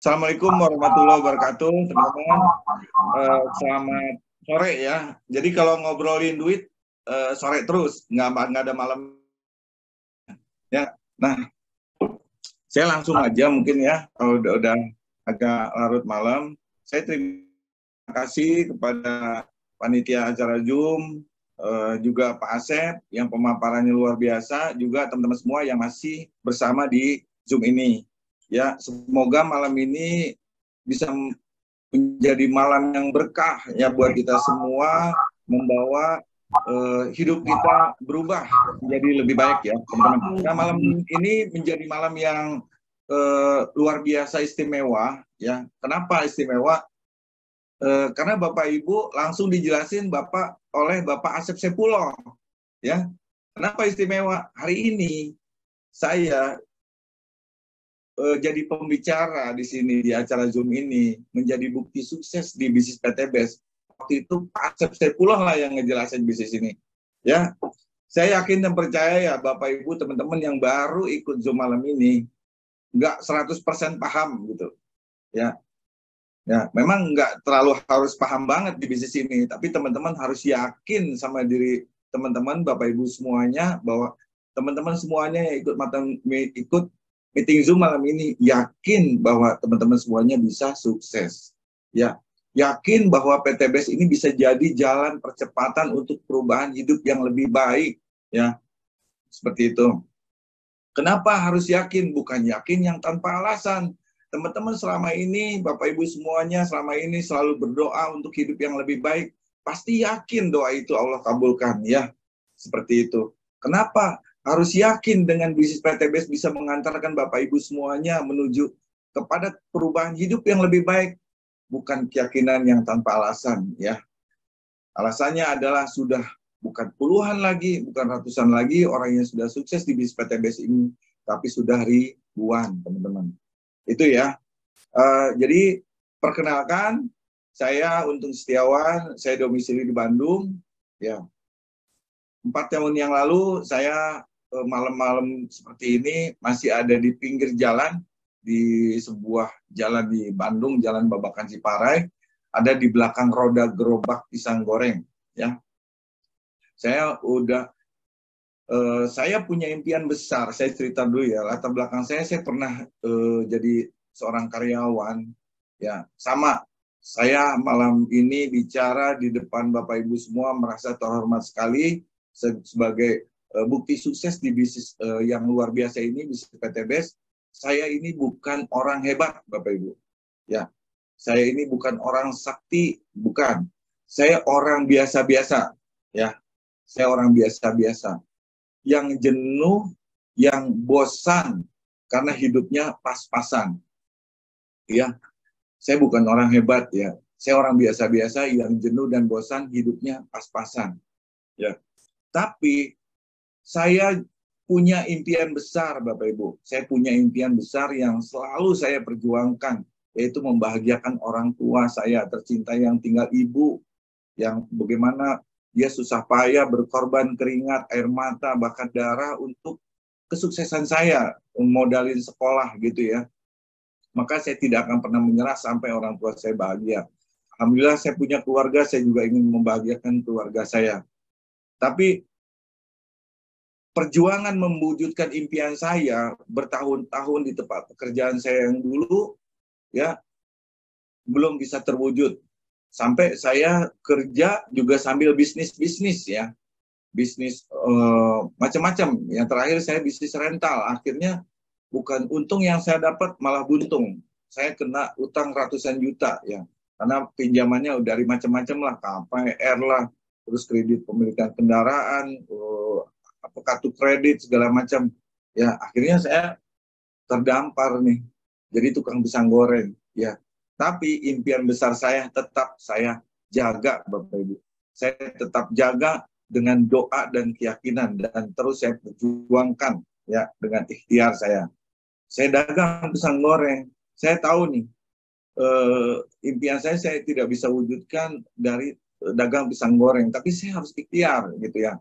Assalamualaikum warahmatullahi wabarakatuh, teman-teman. Selamat sore ya. Jadi kalau ngobrolin duit, sore terus, nggak ada malam. Ya, nah, saya langsung aja mungkin ya, kalau udah agak larut malam. Saya terima kasih kepada panitia acara Zoom, juga Pak Asep yang pemaparannya luar biasa, juga teman-teman semua yang masih bersama di Zoom ini. Ya, semoga malam ini bisa menjadi malam yang berkah ya buat kita semua, membawa hidup kita berubah menjadi lebih baik ya, teman-teman. Nah, malam ini menjadi malam yang luar biasa istimewa ya. Kenapa istimewa? Karena Bapak Ibu langsung dijelasin oleh Bapak Asep Sepulloh ya. Kenapa istimewa? Hari ini saya jadi pembicara di sini di acara Zoom ini, menjadi bukti sukses di bisnis PTBS. Waktu itu Pak Asep Sepulloh lah yang ngejelasin bisnis ini. Ya, saya yakin dan percaya ya Bapak Ibu teman-teman yang baru ikut Zoom malam ini nggak 100% paham gitu. Ya, memang nggak terlalu harus paham banget di bisnis ini, tapi teman-teman harus yakin sama diri teman-teman Bapak Ibu semuanya bahwa teman-teman semuanya yang ikut meeting Zoom malam ini yakin bahwa teman-teman semuanya bisa sukses. Ya, yakin bahwa PTBS ini bisa jadi jalan percepatan untuk perubahan hidup yang lebih baik. Ya, seperti itu. Kenapa harus yakin? Bukan yakin yang tanpa alasan. Teman-teman selama ini, Bapak Ibu semuanya selama ini selalu berdoa untuk hidup yang lebih baik. Pasti yakin doa itu Allah kabulkan. Ya, seperti itu. Kenapa? Harus yakin dengan bisnis PTBS bisa mengantarkan Bapak Ibu semuanya menuju kepada perubahan hidup yang lebih baik. Bukan keyakinan yang tanpa alasan. Ya, alasannya adalah sudah bukan puluhan lagi, bukan ratusan lagi orang yang sudah sukses di bisnis PTBS ini, tapi sudah ribuan, teman-teman. Itu ya. Jadi, perkenalkan, saya Untung Setiawan, saya domisili di Bandung. Ya, 4 tahun yang lalu saya malam-malam seperti ini masih ada di pinggir jalan, di sebuah jalan di Bandung, Jalan Babakan Ciparai, ada di belakang roda gerobak pisang goreng. Ya, saya punya impian besar. Saya cerita dulu ya, latar belakang saya pernah jadi seorang karyawan. Ya, sama. Saya malam ini bicara di depan Bapak Ibu semua merasa terhormat sekali sebagai bukti sukses di bisnis yang luar biasa ini, bisnis PTBS. Saya ini bukan orang hebat, Bapak Ibu. Ya, saya ini bukan orang sakti, bukan. Saya orang biasa-biasa. Ya, saya orang biasa-biasa. Yang jenuh, yang bosan karena hidupnya pas-pasan. Ya, saya bukan orang hebat ya. Saya orang biasa-biasa yang jenuh dan bosan hidupnya pas-pasan. Ya. Tapi saya punya impian besar, Bapak Ibu. Saya punya impian besar yang selalu saya perjuangkan, yaitu membahagiakan orang tua saya tercinta yang tinggal ibu, yang bagaimana dia susah payah berkorban keringat, air mata, bahkan darah untuk kesuksesan saya, modalin sekolah gitu ya. Maka saya tidak akan pernah menyerah sampai orang tua saya bahagia. Alhamdulillah saya punya keluarga, saya juga ingin membahagiakan keluarga saya. Tapi perjuangan mewujudkan impian saya bertahun-tahun di tempat pekerjaan saya yang dulu ya belum bisa terwujud. Sampai saya kerja juga sambil bisnis ya. Bisnis macam-macam. Yang terakhir saya bisnis rental. Akhirnya bukan untung yang saya dapat, malah buntung. Saya kena utang ratusan juta ya. Karena pinjamannya dari macam-macam lah, KPR lah, terus kredit pemilikan kendaraan, kartu kredit segala macam. Ya, akhirnya saya terdampar nih. Jadi tukang pisang goreng ya. Tapi impian besar saya tetap saya jaga, Bapak Ibu. Saya tetap jaga dengan doa dan keyakinan dan terus saya perjuangkan ya dengan ikhtiar saya. Saya dagang pisang goreng. Saya tahu nih impian saya tidak bisa wujudkan dari dagang pisang goreng, tapi saya harus ikhtiar gitu ya.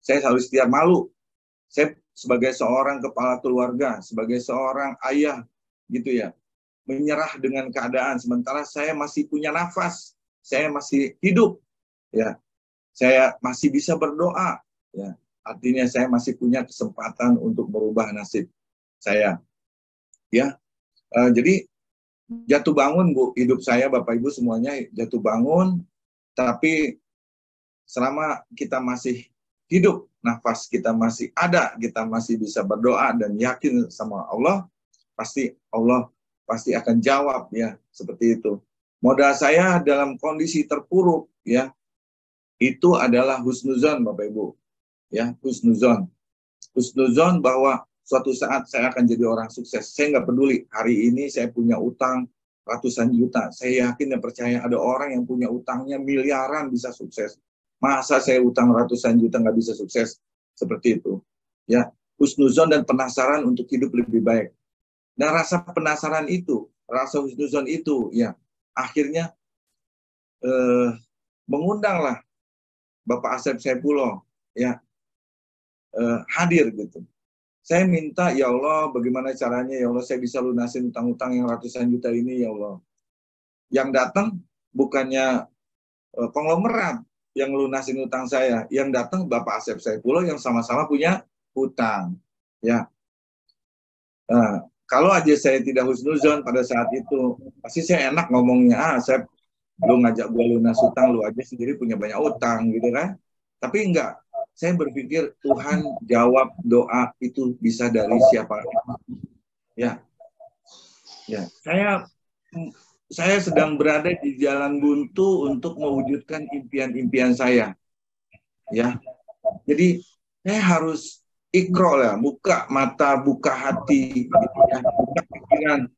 Saya harus ikhtiar, malu. Saya sebagai seorang kepala keluarga, sebagai seorang ayah gitu ya, menyerah dengan keadaan, sementara saya masih punya nafas, saya masih hidup, ya, saya masih bisa berdoa, ya, artinya saya masih punya kesempatan untuk merubah nasib saya, ya. Jadi jatuh bangun, Bu, hidup saya, Bapak Ibu semuanya jatuh bangun, tapi selama kita masih hidup, nafas kita masih ada, kita masih bisa berdoa dan yakin sama Allah, Allah pasti akan jawab, ya, seperti itu. Modal saya dalam kondisi terpuruk, ya, itu adalah husnuzon, Bapak Ibu, ya, husnuzon. Husnuzon bahwa suatu saat saya akan jadi orang sukses. Saya nggak peduli hari ini saya punya utang ratusan juta. Saya yakin dan percaya ada orang yang punya utangnya miliaran bisa sukses. Masa saya utang ratusan juta nggak bisa sukses? Seperti itu, ya. Husnuzon dan penasaran untuk hidup lebih baik. Dan rasa penasaran itu, rasa husnuzon itu, ya, akhirnya mengundanglah Bapak Asep Saipullah, ya, hadir gitu. Saya minta, ya Allah, bagaimana caranya, ya Allah, saya bisa lunasin utang-utang yang ratusan juta ini, ya Allah. Yang datang bukannya konglomerat yang lunasin utang saya, yang datang Bapak Asep Saipullah yang sama-sama punya utang, ya. Kalau aja saya tidak husnuzon pada saat itu, pasti saya enak ngomongnya, saya lu ngajak gue lunas utang, lu aja sendiri punya banyak utang, gitu kan. Tapi enggak, saya berpikir Tuhan jawab doa itu bisa dari siapa. Ya, ya. Saya sedang berada di jalan buntu untuk mewujudkan impian-impian saya. Ya, jadi saya harus ikro lah, buka mata, buka hati, gitu ya, buka pikiran,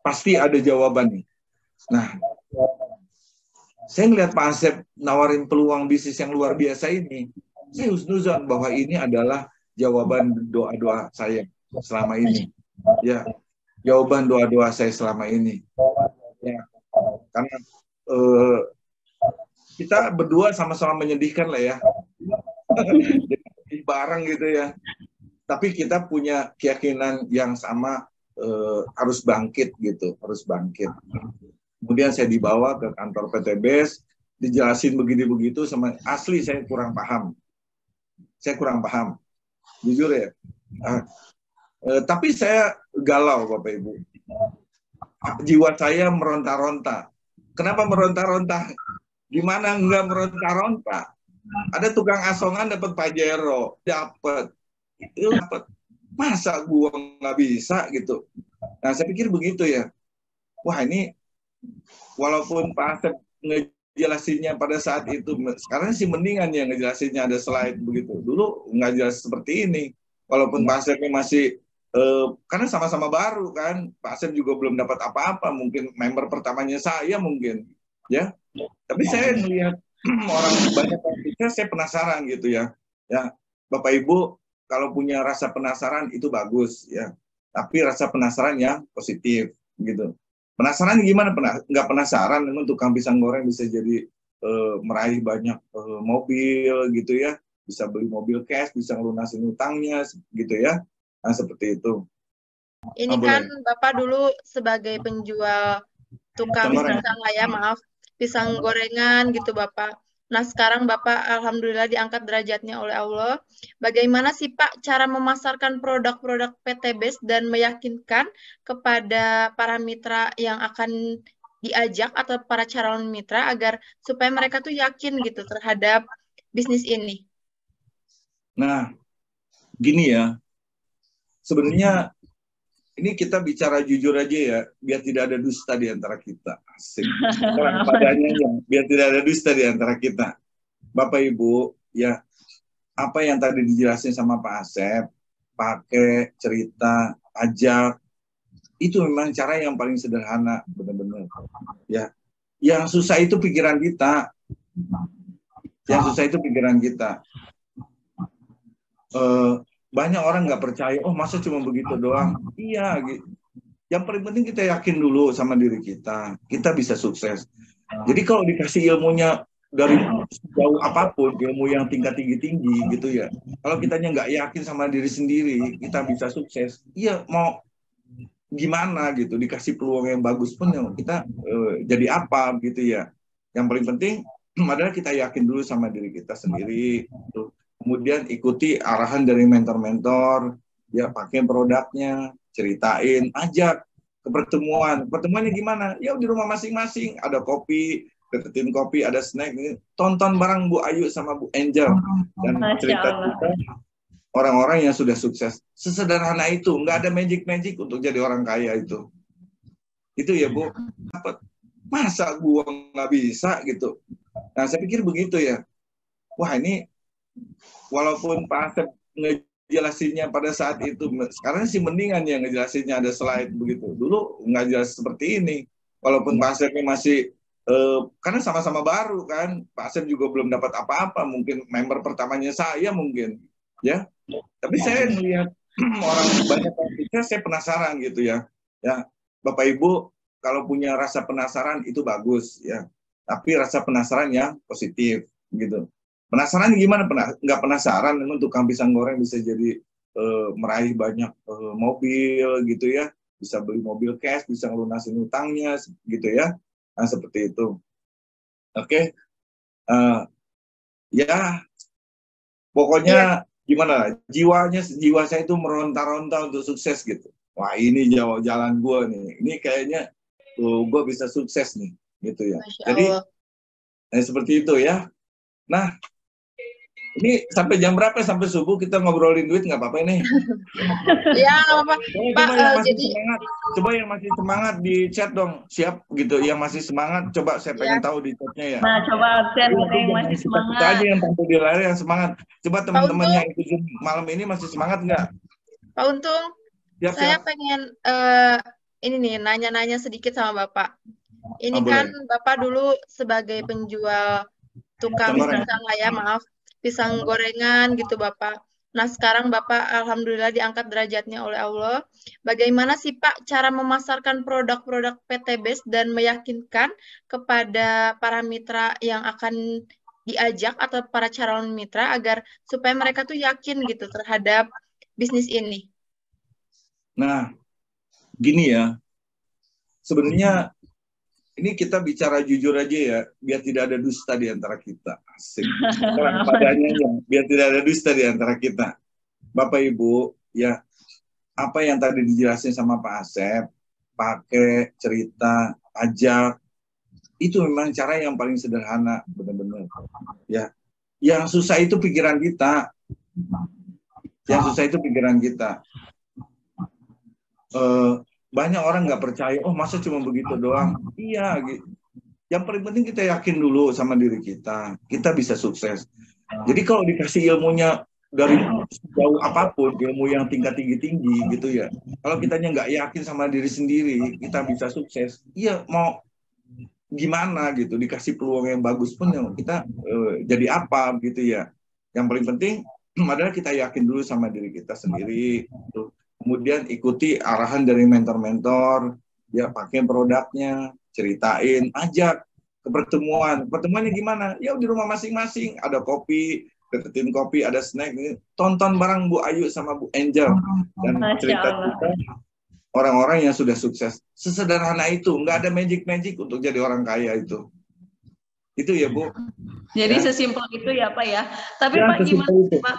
pasti ada jawaban nih. Nah, saya ngeliat Pak Asep nawarin peluang bisnis yang luar biasa ini, saya husnuzon bahwa ini adalah jawaban doa-doa saya selama ini, ya, jawaban doa-doa saya selama ini, ya, karena kita berdua sama-sama menyedihkan lah, ya. Bareng gitu, ya. Tapi kita punya keyakinan yang sama, harus bangkit gitu, harus bangkit. Kemudian saya dibawa ke kantor PTBes, dijelasin begini-begitu, sama asli saya kurang paham. Saya kurang paham, jujur, ya. Tapi saya galau, Bapak Ibu. Jiwa saya meronta-ronta. Kenapa meronta-ronta? Gimana enggak meronta-ronta? Ada tukang asongan dapat Pajero, dapat. Masa gua nggak bisa gitu. Nah, saya pikir begitu, ya. Wah, ini walaupun Pak Asep ngejelasinnya pada saat itu, sekarang sih mendingan ya ngejelasinnya ada slide begitu. Dulu nggak jelas seperti ini. Walaupun Pak Asepnya masih, karena sama-sama baru kan, Pak Asep juga belum dapat apa-apa, mungkin member pertamanya saya mungkin, ya. Tapi saya melihat orang banyak yang sukses, saya penasaran gitu, ya. Ya, Bapak Ibu kalau punya rasa penasaran itu bagus, ya. Tapi rasa penasaran yang positif gitu. Penasaran gimana? Nggak penasaran memang tukang pisang goreng bisa jadi meraih banyak mobil gitu, ya. Bisa beli mobil cash, bisa ngelunasin utangnya gitu, ya. Nah, seperti itu. Ini kan Bapak dulu sebagai penjual tukang pisang lah, ya, maaf, pisang gorengan gitu, Bapak. Nah, sekarang Bapak alhamdulillah diangkat derajatnya oleh Allah. Bagaimana sih Pak cara memasarkan produk-produk PTBes dan meyakinkan kepada para mitra yang akan diajak atau para calon mitra agar supaya mereka tuh yakin gitu terhadap bisnis ini? Nah, gini, ya. Sebenarnya ini kita bicara jujur aja, ya, biar tidak ada dusta di antara kita. Asik. Orang padanya, ya, biar tidak ada dusta di antara kita. Bapak Ibu, ya, apa yang tadi dijelasin sama Pak Asep, pakai cerita, ajak, itu memang cara yang paling sederhana, benar-benar. Ya, yang susah itu pikiran kita. Yang susah itu pikiran kita. Banyak orang nggak percaya, oh masa cuma begitu doang. Iya, gitu. Yang paling penting kita yakin dulu sama diri kita bisa sukses. Jadi kalau dikasih ilmunya dari jauh apapun, ilmu yang tingkat tinggi-tinggi gitu, ya, kalau kitanya nggak yakin sama diri sendiri, kita bisa sukses, iya, mau gimana gitu, dikasih peluang yang bagus pun kita jadi apa gitu ya. Yang paling penting adalah kita yakin dulu sama diri kita sendiri gitu. Kemudian ikuti arahan dari mentor-mentor, ya pakai produknya, ceritain, ajak ke pertemuannya gimana, ya di rumah masing-masing, ada kopi, deketin kopi, ada snack, tonton bareng Bu Ayu sama Bu Angel dan cerita-cerita orang-orang yang sudah sukses. Sesederhana itu, nggak ada magic untuk jadi orang kaya itu ya Bu. Masa gua nggak bisa gitu. Nah saya pikir begitu ya. Wah ini walaupun Pak Asep ngejelasinnya pada saat itu, sekarang sih mendingan ya ngejelasinnya ada slide begitu. Dulu nggak jelas seperti ini. Walaupun Pak Asepnya masih karena sama-sama baru kan, Pak Asep juga belum dapat apa-apa, mungkin member pertamanya saya mungkin ya. Tapi saya melihat orang banyak yang sukses, saya penasaran gitu ya. Ya, Bapak Ibu kalau punya rasa penasaran itu bagus ya. Tapi rasa penasaran yang positif gitu. Penasaran gimana? Nggak penasaran dengan tukang pisang goreng bisa jadi meraih banyak mobil gitu ya. Bisa beli mobil cash, bisa ngelunasin utangnya gitu ya. Nah seperti itu. Oke. Ya pokoknya gimana, jiwa saya itu meronta-ronta untuk sukses gitu. Wah ini jalan gue nih, ini kayaknya gue bisa sukses nih gitu ya. Jadi seperti itu ya. Nah ini sampai jam berapa? Sampai subuh kita ngobrolin duit nggak apa-apa ini? Ya nggak apa-apa. Coba yang masih semangat di chat dong, siap gitu. Yang masih semangat, coba saya pengen tahu di chatnya ya. Nah coba chat yang masih semangat. Kita aja yang tampil di layar yang semangat. Coba teman-teman yang ikut malam ini masih semangat nggak? Pak Untung, saya pengen ini nih nanya-nanya sedikit sama Bapak. Ini kan Bapak dulu sebagai penjual tukang pisang ya, maaf, pisang gorengan gitu Bapak. Nah sekarang Bapak alhamdulillah diangkat derajatnya oleh Allah. Bagaimana sih Pak cara memasarkan produk-produk PTBes dan meyakinkan kepada para mitra yang akan diajak atau para calon mitra agar supaya mereka tuh yakin gitu terhadap bisnis ini? Nah, gini ya, sebenarnya ini kita bicara jujur aja ya, biar tidak ada dusta di antara kita. Asik. Padanya ya, biar tidak ada dusta di antara kita. Bapak Ibu, ya apa yang tadi dijelasin sama Pak Asep, pakai cerita, ajak, itu memang cara yang paling sederhana, benar-benar. Ya, yang susah itu pikiran kita. Yang susah itu pikiran kita. Banyak orang nggak percaya, oh masa cuma begitu doang. Iya, gitu. Yang paling penting kita yakin dulu sama diri kita bisa sukses. Jadi kalau dikasih ilmunya dari jauh apapun, ilmu yang tingkat tinggi gitu ya, kalau kitanya nggak yakin sama diri sendiri, kita bisa sukses. Iya, mau gimana gitu, dikasih peluang yang bagus pun kita jadi apa gitu ya. Yang paling penting adalah kita yakin dulu sama diri kita sendiri gitu. Kemudian ikuti arahan dari mentor-mentor, ya pakai produknya, ceritain, ajak ke pertemuannya gimana? Ya di rumah masing-masing, ada kopi, deketin kopi, ada snack, tonton bareng Bu Ayu sama Bu Angel dan cerita-cerita orang-orang yang sudah sukses. Sesederhana itu, nggak ada magic untuk jadi orang kaya itu ya Bu. Jadi sesimpel itu ya Pak ya. Tapi ya, Pak gimana Pak?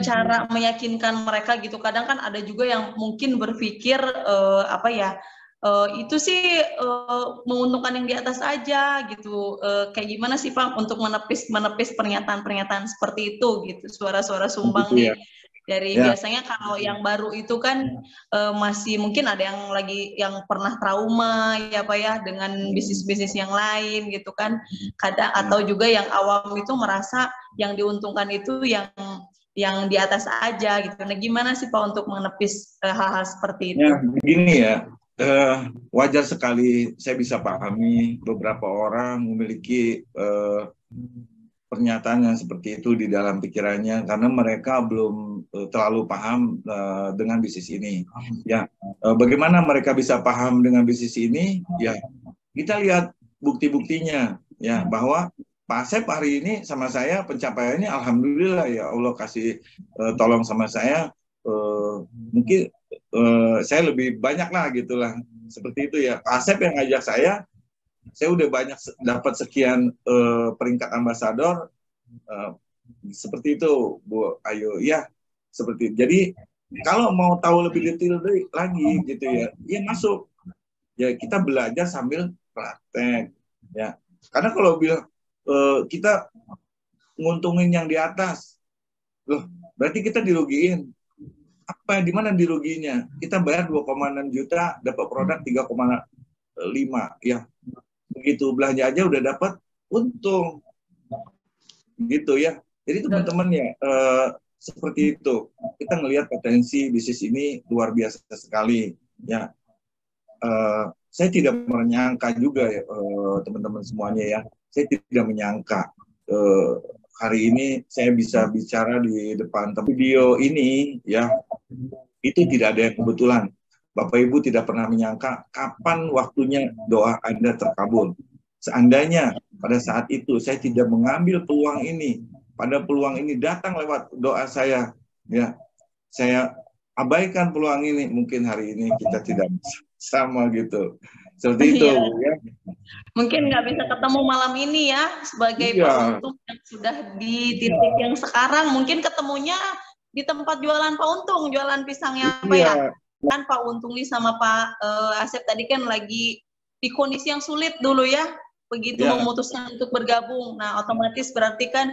Cara meyakinkan mereka gitu, kadang kan ada juga yang mungkin berpikir itu sih menguntungkan yang di atas aja gitu, kayak gimana sih Pak untuk menepis pernyataan-pernyataan seperti itu gitu, suara-suara sumbang nih dari biasanya kalau yang baru itu kan masih mungkin ada yang pernah trauma ya Pak ya dengan bisnis-bisnis yang lain gitu kan, kadang atau juga yang awam itu merasa yang diuntungkan itu yang di atas aja gitu. Nah, gimana sih Pak untuk menepis hal-hal seperti itu? Ya, begini ya, wajar sekali saya bisa pahami beberapa orang memiliki pernyataan yang seperti itu di dalam pikirannya karena mereka belum terlalu paham dengan bisnis ini. Ya, bagaimana mereka bisa paham dengan bisnis ini? Ya, kita lihat bukti-buktinya ya bahwa Pak Asep hari ini sama saya pencapaiannya alhamdulillah ya Allah kasih tolong sama saya, mungkin saya lebih banyak lah gitulah, seperti itu ya. Asep yang ngajak saya udah banyak dapat sekian peringkat ambasador, seperti itu Bu Ayu ya, seperti itu. Jadi kalau mau tahu lebih detail lagi gitu ya, ya masuk ya, kita belajar sambil praktek ya. Karena kalau bilang kita nguntungin yang di atas, loh berarti kita dirugiin. Apa, di mana diruginya? Kita bayar 2,6 juta, dapat produk 3,5 ya. Begitu belanja aja udah dapat untung. Gitu ya. Jadi teman-teman ya, seperti itu. Kita ngelihat potensi bisnis ini luar biasa sekali ya. Saya tidak menyangka juga ya, teman-teman semuanya ya. Saya tidak menyangka hari ini saya bisa bicara di depan video ini ya. Itu tidak ada yang kebetulan. Bapak Ibu tidak pernah menyangka kapan waktunya doa Anda terkabul. Seandainya pada saat itu saya tidak mengambil peluang ini, pada peluang ini datang lewat doa saya, ya, saya abaikan peluang ini, mungkin hari ini kita tidak sama gitu. Seperti itu, ya. Mungkin nggak bisa ketemu malam ini ya, sebagai Pak Untung yang sudah di titik yang sekarang. Mungkin ketemunya di tempat jualan Pak Untung, jualan pisangnya apa ya? Kan Pak Untung nih sama Pak Asep tadi kan lagi di kondisi yang sulit dulu ya, begitu memutuskan untuk bergabung. Nah, otomatis berarti kan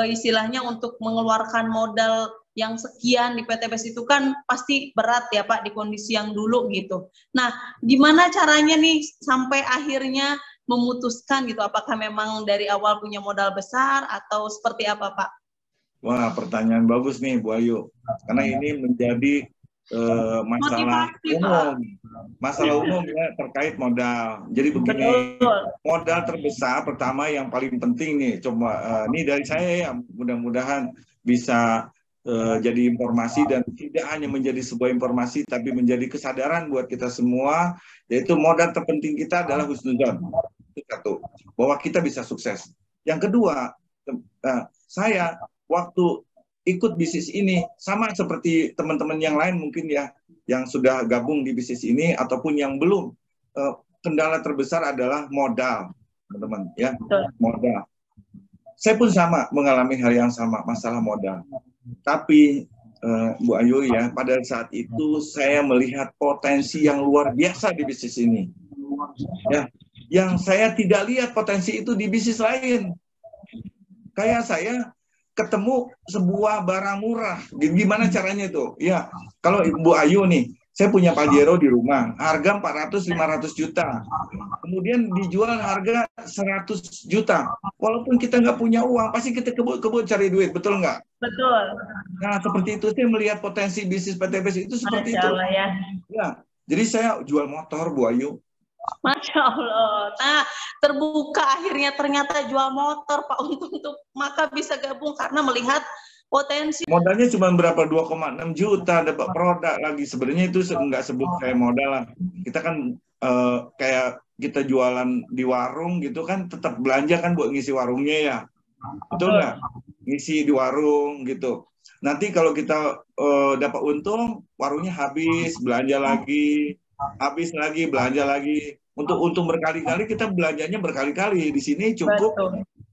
istilahnya untuk mengeluarkan modal yang sekian di PTBS itu kan pasti berat ya Pak, di kondisi yang dulu gitu. Nah, gimana caranya nih sampai akhirnya memutuskan gitu? Apakah memang dari awal punya modal besar atau seperti apa Pak? Wah, pertanyaan bagus nih Bu Ayu. Karena ini menjadi masalah umum, ya, terkait modal. Jadi begini, modal terbesar pertama yang paling penting nih, coba ini dari saya ya, mudah-mudahan bisa jadi informasi dan tidak hanya menjadi sebuah informasi, tapi menjadi kesadaran buat kita semua, yaitu modal terpenting kita adalah husnuzon. Itu satu, bahwa kita bisa sukses. Yang kedua, saya waktu ikut bisnis ini sama seperti teman-teman yang lain mungkin ya, yang sudah gabung di bisnis ini ataupun yang belum. Kendala terbesar adalah modal, teman-teman ya, modal. Saya pun sama mengalami hal yang sama, masalah modal. Tapi Bu Ayu ya, pada saat itu saya melihat potensi yang luar biasa di bisnis ini. Ya, yang saya tidak lihat potensi itu di bisnis lain. Kayak saya ketemu sebuah barang murah, gimana caranya itu? Ya, kalau Bu Ayu nih, saya punya Pajero di rumah, harga 400-500 juta. Kemudian dijual harga 100 juta. Walaupun kita nggak punya uang, pasti kita kebut-kebut cari duit, betul nggak? Betul. Nah, seperti itu saya melihat potensi bisnis PTBS itu seperti itu. Ya. Ya, jadi saya jual motor, Bu Ayu. Masya Allah. Nah, terbuka akhirnya ternyata jual motor Pak Untung tuh, maka bisa gabung karena melihat potensi. Modalnya cuma berapa, 2,6 juta dapat produk lagi. Sebenarnya itu nggak sebut kayak modal lah. Kita kan kayak kita jualan di warung gitu kan, tetap belanja kan buat ngisi warungnya ya. Betul nggak? Ngisi di warung gitu. Nanti kalau kita dapat untung, warungnya habis, belanja lagi. Habis lagi, belanja lagi. Untuk untung berkali-kali, kita belanjanya berkali-kali. Di sini cukup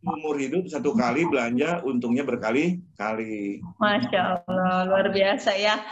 umur hidup satu kali belanja, untungnya berkali-kali. Masya Allah, luar biasa ya.